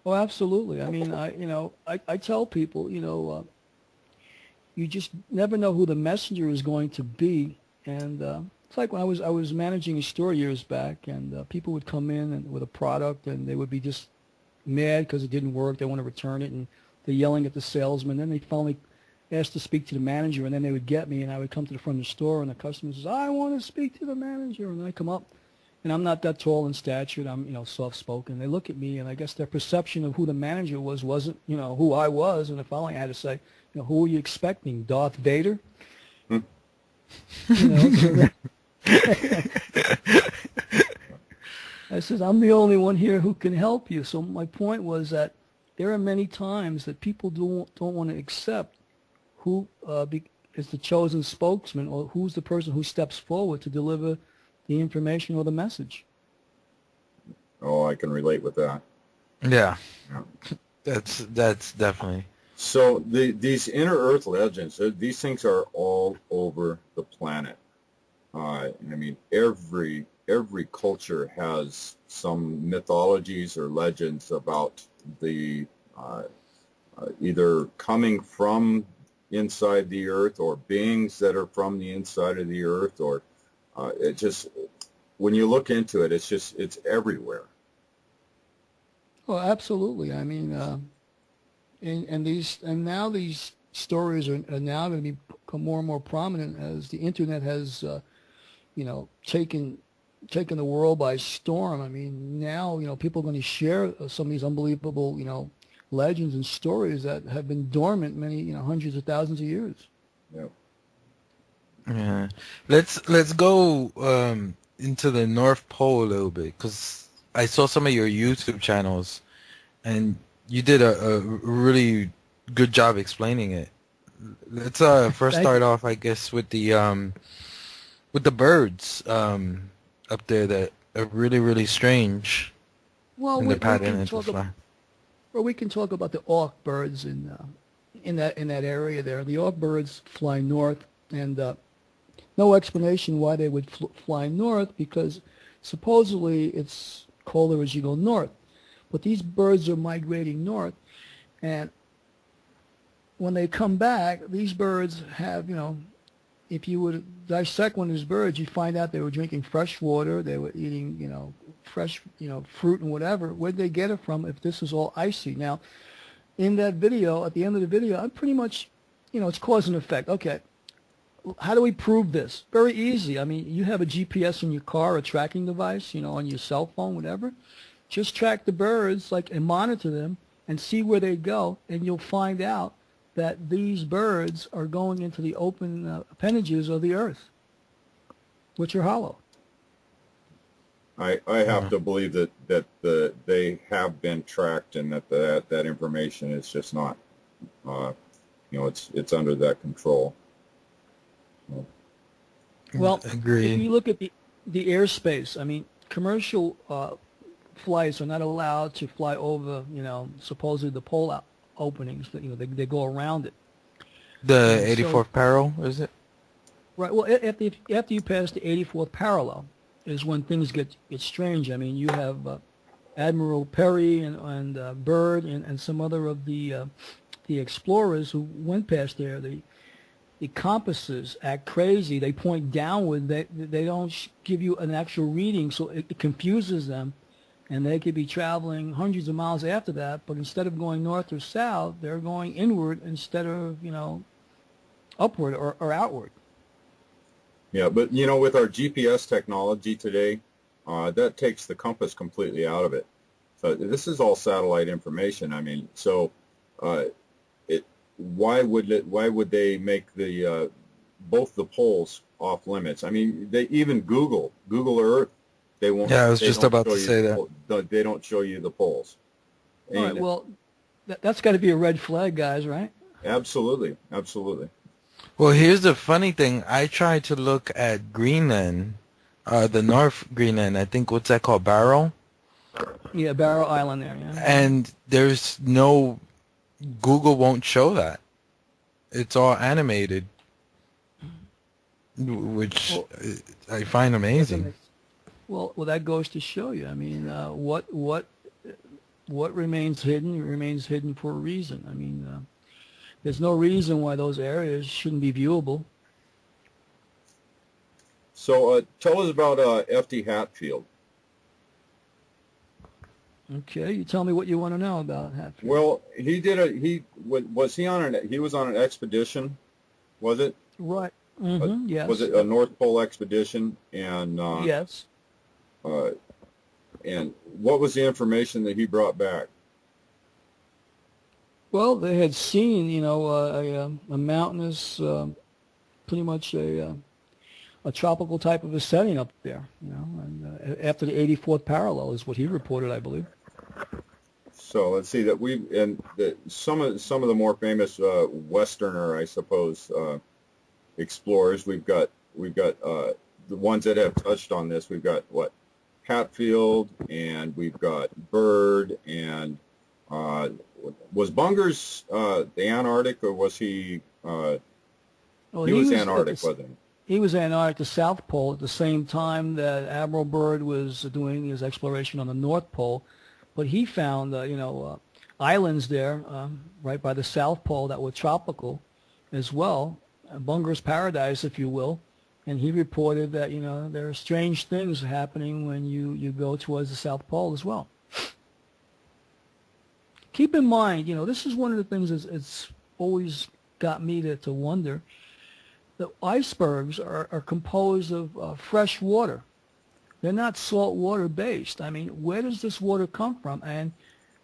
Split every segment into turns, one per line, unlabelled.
Oh, absolutely. I mean, I tell people, you just never know who the messenger is going to be. And it's like when I was managing a store years back, and people would come in and, with a product, and they would be just mad because it didn't work. They want to return it, and they're yelling at the salesman. Then they finally asked to speak to the manager, and then they would get me, and I would come to the front of the store, and the customer says, "I want to speak to the manager," and then I come up, and I'm not that tall in stature. I'm, soft-spoken. They look at me, and I guess their perception of who the manager was wasn't, who I was. And finally I had to say, who are you expecting, Darth Vader?
Hmm.
So I says, I'm the only one here who can help you. So my point was that there are many times that people don't want to accept who is the chosen spokesman, or who's the person who steps forward to deliver the information or the message.
Oh, I can relate with that.
Yeah,
Yeah.
that's definitely.
So these inner Earth legends, these things are all over the planet. I mean, every culture has some mythologies or legends about the either coming from inside the Earth, or beings that are from the inside of the Earth, or it just, when you look into it, it's everywhere.
Oh, absolutely. I mean, and now these stories are now going to become more and more prominent as the internet has, taken the world by storm. I mean, now, people are going to share some of these unbelievable, legends and stories that have been dormant many, hundreds of thousands of years.
Yeah.
Yeah, let's go into the North Pole a little bit, because I saw some of your YouTube channels, and you did a really good job explaining it. Let's first
Thank
start
you.
off, I guess, with the birds up there that are really really strange
Well,
in the
we
pattern
can
of the
talk
fly.
Well, we can talk about the auk birds in that area there. The auk birds fly north, and no explanation why they would fly north, because supposedly it's colder as you go north. But these birds are migrating north, and when they come back, these birds have, if you would dissect one of these birds, you'd find out they were drinking fresh water, they were eating, fresh, fruit and whatever. Where'd they get it from if this is all icy? Now, in that video, at the end of the video, I'm pretty much, it's cause and effect. Okay, how do we prove this? Very easy. I mean, you have a GPS in your car, a tracking device, on your cell phone, whatever. Just track the birds, and monitor them and see where they go, and you'll find out that these birds are going into the open appendages of the earth, which are hollow.
I have to believe that they have been tracked, and that information is just not, uh, it's under that control. So,
Well, if
Agreed.
you look at the airspace, I mean, commercial flights are not allowed to fly over, supposedly the openings. That they go around it,
The
and so
84th parallel, is it?
right. Well, after you pass the 84th parallel, is when things get strange. I mean, you have Admiral Perry and Byrd and some other of the explorers who went past there. The compasses act crazy. They point downward. They don't give you an actual reading, so it confuses them, and they could be traveling hundreds of miles after that. But instead of going north or south, they're going inward instead of upward or outward.
yeah, but with our GPS technology today, that takes the compass completely out of it. So this is all satellite information. I mean, so uh, it why would they make the both the poles off limits? I mean, they even Google Earth,
Yeah, I was
they
just
don't
about
show
to
you
say that.
they don't show you the poles.
All right.
And
Well, that's got to be a red flag, guys, right?
absolutely, absolutely.
Well, here's the funny thing. I tried to look at Greenland, the North Greenland. I think what's that called, Barrow,
Yeah, Barrow Island there. Yeah.
and there's no Google won't show that. It's all animated, which
Well,
I find
doesn't
amazing.
make Well, that goes to show you. I mean, what what remains hidden remains hidden for a reason. I mean, there's no reason why those areas shouldn't be viewable.
So tell us about F.D. Hatfield.
Okay, you tell me what you want to know about Hatfield.
Well, he was on an expedition, was it?
Right. Mm-hmm. Yes.
Was it a North Pole expedition? And
yes.
And what was the information that he brought back?
Well, they had seen, a mountainous, pretty much a tropical type of a setting up there, and after the 84th parallel is what he reported, I believe.
So let's see that some of the more famous Westerner, I suppose, explorers. We've got the ones that have touched on this. We've got Hatfield, and we've got Byrd, and was Bungers the Antarctic, or was he?
Well,
he was Antarctic, wasn't he?
He was Antarctic, the South Pole, at the same time that Admiral Byrd was doing his exploration on the North Pole. But he found, islands there right by the South Pole that were tropical as well, Bunger's Paradise, if you will. And he reported that, there are strange things happening when you go towards the South Pole as well. Keep in mind, this is one of the things it's always got me to wonder. The icebergs are composed of fresh water. They're not salt water based. I mean, where does this water come from? And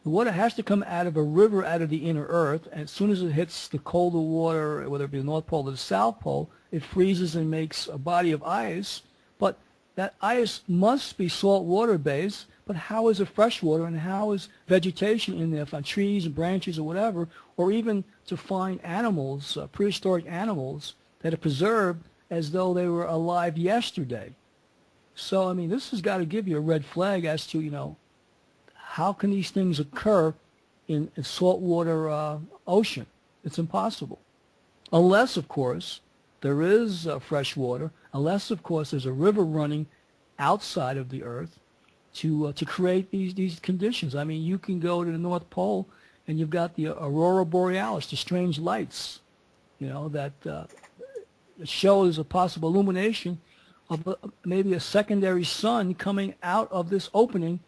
the water has to come out of a river, out of the inner earth. And as soon as it hits the colder water, whether it be the North Pole or the South Pole, it freezes and makes a body of ice. But that ice must be salt water based. But how is it fresh water, and how is vegetation in there, from trees and branches or whatever, or even to find animals, prehistoric animals, that are preserved as though they were alive yesterday? So, I mean, this has got to give you a red flag as to, how can these things occur in a saltwater ocean? It's impossible. Unless, of course, there is fresh water, unless, of course, there's a river running outside of the earth to create these conditions. I mean, you can go to the North Pole and you've got the aurora borealis, the strange lights, that shows a possible illumination of maybe a secondary sun coming out of this opening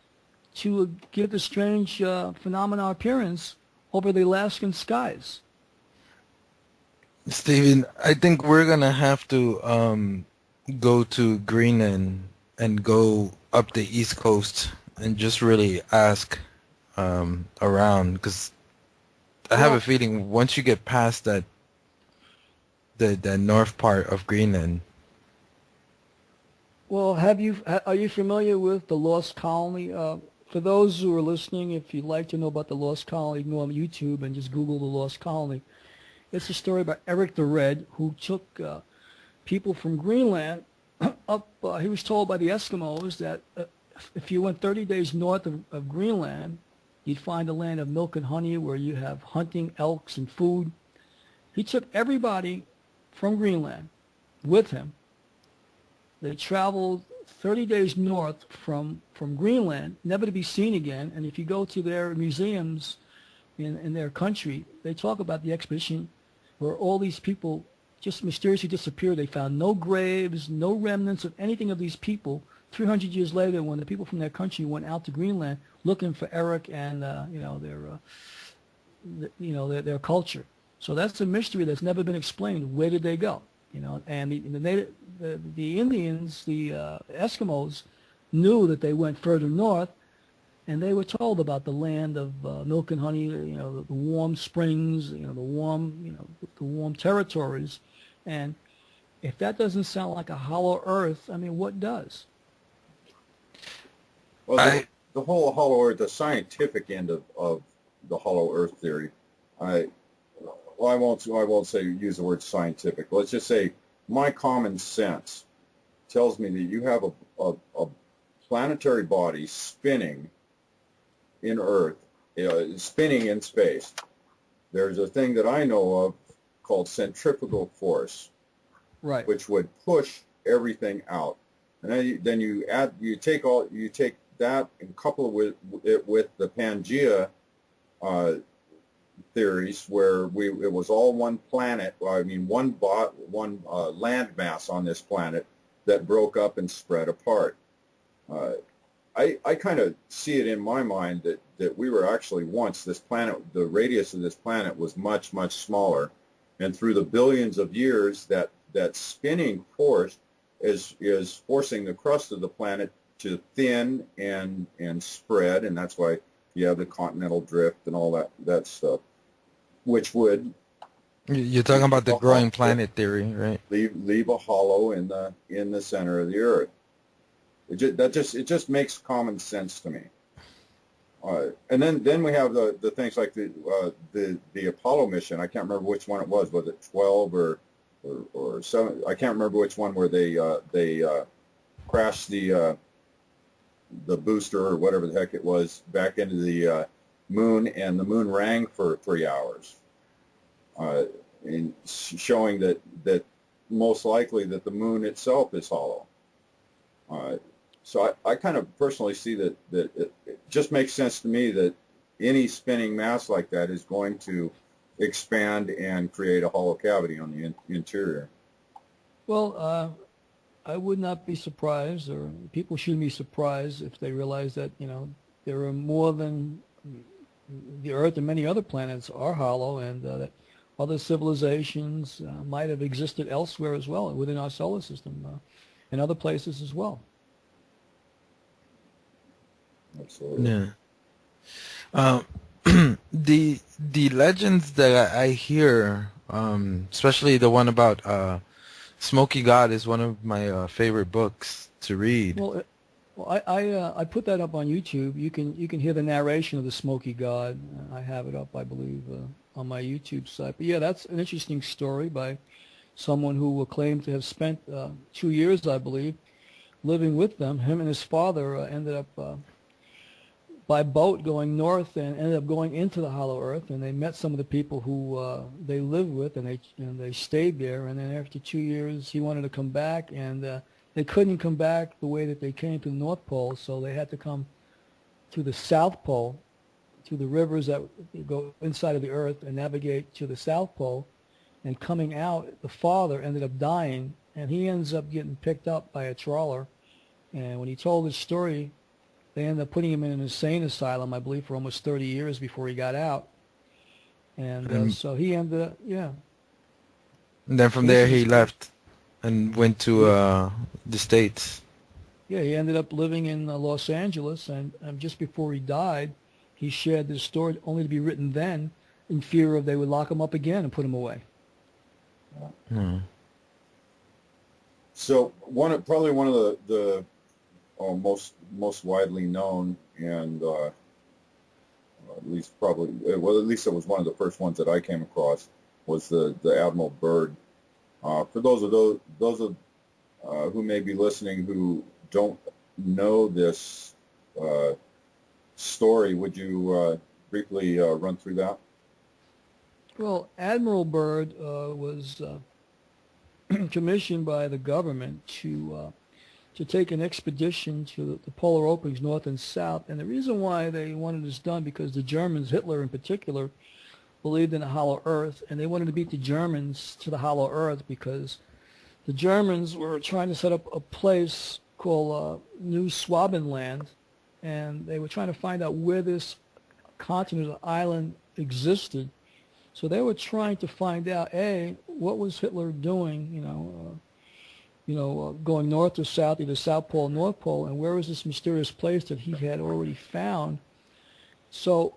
to give the strange phenomena appearance over the Alaskan skies.
Stephen, I think we're gonna have to go to Greenland and go up the East Coast and just really ask around, because I have a feeling once you get past that the north part of Greenland.
Well, are you familiar with the Lost Colony? For those who are listening, if you'd like to know about the Lost Colony, you can go on YouTube and just Google the Lost Colony. It's a story about Eric the Red, who took people from Greenland up. He was told by the Eskimos that if you went 30 days north of Greenland, you'd find a land of milk and honey where you have hunting, elks, and food. He took everybody from Greenland with him. They traveled 30 days north from Greenland, never to be seen again. And if you go to their museums in their country, they talk about the expedition where all these people just mysteriously disappeared. They found no graves, no remnants of anything of these people. 300 years later, when the people from their country went out to Greenland looking for Eric and their culture. So that's a mystery that's never been explained. Where did they go? And the Indians, the Eskimos, knew that they went further north, and they were told about the land of milk and honey, the warm springs, the warm territories. And if that doesn't sound like a hollow earth, I mean, what does?
Well, the whole hollow earth, the scientific end of the hollow earth theory, I won't say use the word scientific. Let's just say my common sense tells me that you have a planetary body spinning in Earth, spinning in space. There's a thing that I know of called centrifugal force,
right,
which would push everything out. And then you take that and couple with it with the Pangea uh, theories, where it was all one planet. Well, I mean, one land mass on this planet that broke up and spread apart. I kind of see it in my mind that we were actually once, this planet, the radius of this planet was much, much smaller. And through the billions of years, that spinning force is forcing the crust of the planet to thin and spread. And that's why you have the continental drift and all that stuff, which would
You're talking about the growing planet theory, right?
leave a hollow in the center of the Earth. It just makes common sense to me. And then we have the things like the Apollo mission. I can't remember which one it was. Was it 12 or 7? I can't remember which one where they crashed the booster or whatever the heck it was back into the moon, and the moon rang for 3 hours, and showing that most likely that the moon itself is hollow. So I kind of personally see that it just makes sense to me that any spinning mass like that is going to expand and create a hollow cavity on the interior.
Well, I would not be surprised, or people shouldn't be surprised if they realize that, there are more than the Earth and many other planets are hollow, and that other civilizations might have existed elsewhere as well within our solar system and other places as well.
Absolutely.
Yeah. The legends that I hear, especially the one about Smoky God, is one of my favorite books to read.
Well, I put that up on YouTube. You can hear the narration of the Smoky God. I have it up, I believe, on my YouTube site. But yeah, that's an interesting story by someone who claimed to have spent 2 years, I believe, living with them. Him and his father ended up by boat going north and ended up going into the Hollow Earth, and they met some of the people who they lived with, and they stayed there. And then after 2 years, he wanted to come back, and they couldn't come back the way that they came to the North Pole, so they had to come to the South Pole, to the rivers that go inside of the Earth and navigate to the South Pole. And coming out, the father ended up dying, and he ends up getting picked up by a trawler. And when he told his story, they ended up putting him in an insane asylum, I believe, for almost 30 years before he got out. And so he ended up, yeah.
And then from there he left and went to the States.
Yeah, he ended up living in Los Angeles, and just before he died, he shared this story only to be written then in fear of they would lock him up again and put him away.
Hmm.
So probably one of the most widely known, and at least it was one of the first ones that I came across, was the Admiral Byrd. For those who may be listening who don't know this story, would you briefly run through that?
Well, Admiral Byrd was commissioned by the government to take an expedition to the polar openings north and south. And the reason why they wanted this done, because the Germans, Hitler in particular, believed in the hollow earth, and they wanted to beat the Germans to the hollow earth because the Germans were trying to set up a place called New Swabenland, and they were trying to find out where this continent or island existed. So they were trying to find out, what was Hitler doing, going north or south, either South Pole or North Pole, and where was this mysterious place that he had already found? So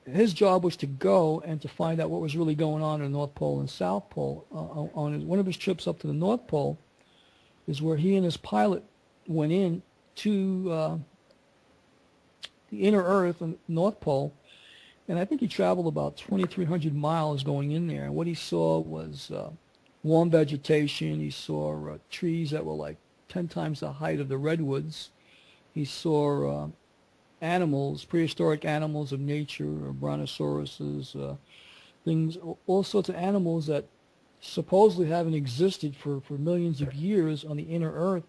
his job was to go and to find out what was really going on in the North Pole and South Pole. On one of his trips up to the North Pole is where he and his pilot went in to the inner Earth and North Pole, and I think he traveled about 2,300 miles going in there. And what he saw was warm vegetation. He saw trees that were like 10 times the height of the redwoods. He saw animals, prehistoric animals of nature, brontosauruses, things, all sorts of animals that supposedly haven't existed for millions of years on the inner Earth.